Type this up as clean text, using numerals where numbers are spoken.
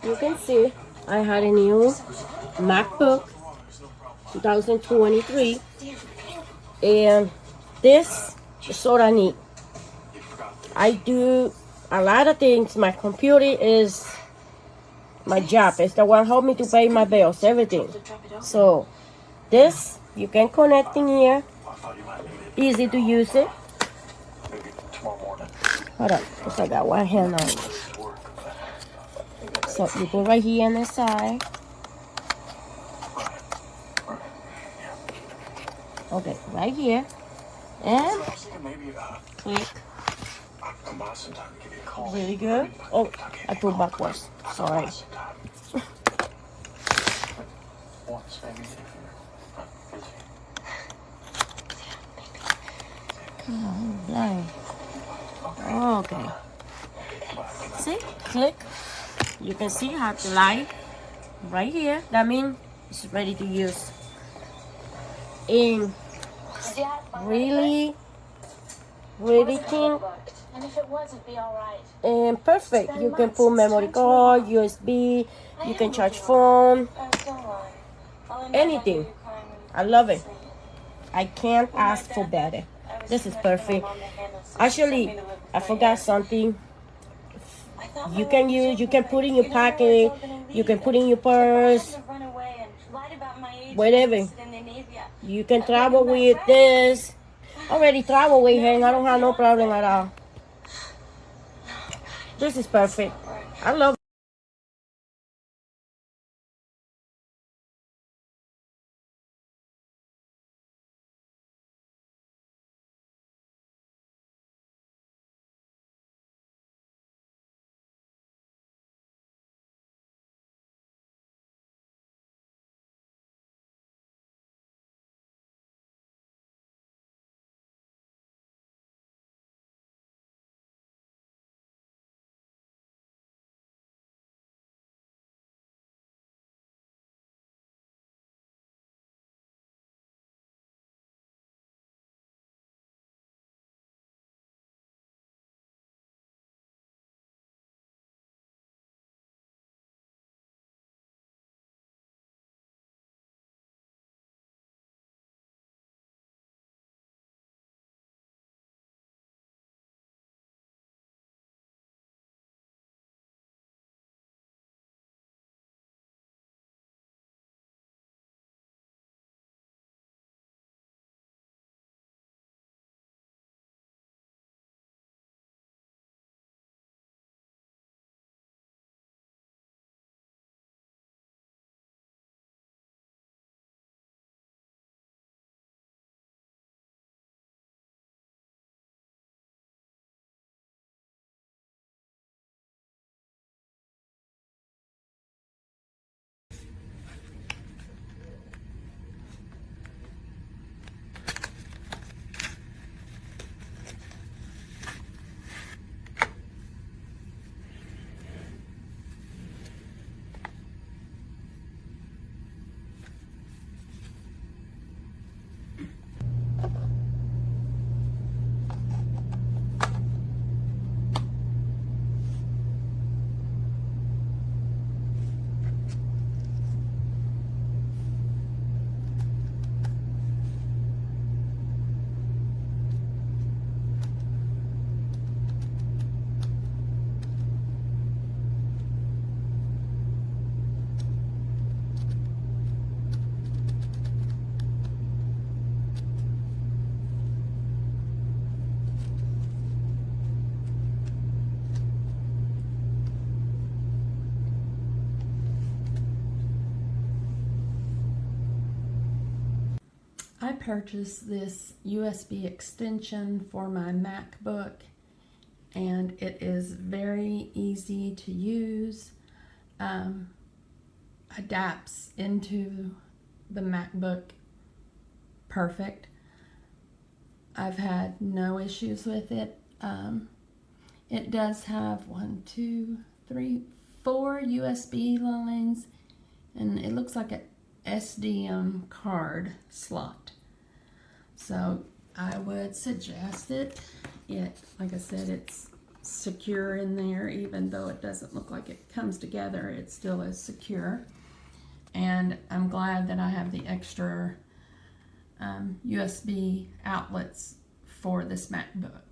You can see I had a new MacBook 2023, and this is sort of neat. I do a lot of things. My computer is my job. It's the one help me to pay my bills, everything. So this you can connect in here. Easy to use it. Hold up, because I got one hand on it. So you put right here on the side. Okay, right here. And click. Really good. Oh, I put backwards. Sorry. Oh, blind. Okay. See? Click. You can see how the light right here. That means it's ready to use. And really clean and perfect. You can put memory card, USB, you can charge phone, anything. I love it. I can't ask for better. This is perfect. Actually, I forgot something. You can put in your pocket, you can put in your purse, whatever. You can travel with this. Already travel with her and I don't have no problem at all. This is perfect. I love it. I purchased this USB extension for my MacBook, and it is very easy to use. Adapts into the MacBook perfect. I've had no issues with it. It does have 1, 2, 3, 4 USB lines, and it looks like a SDM card slot. So I would suggest it. Like I said, it's secure in there, even though it doesn't look like it comes together, it still is secure. And I'm glad that I have the extra USB outlets for this MacBook.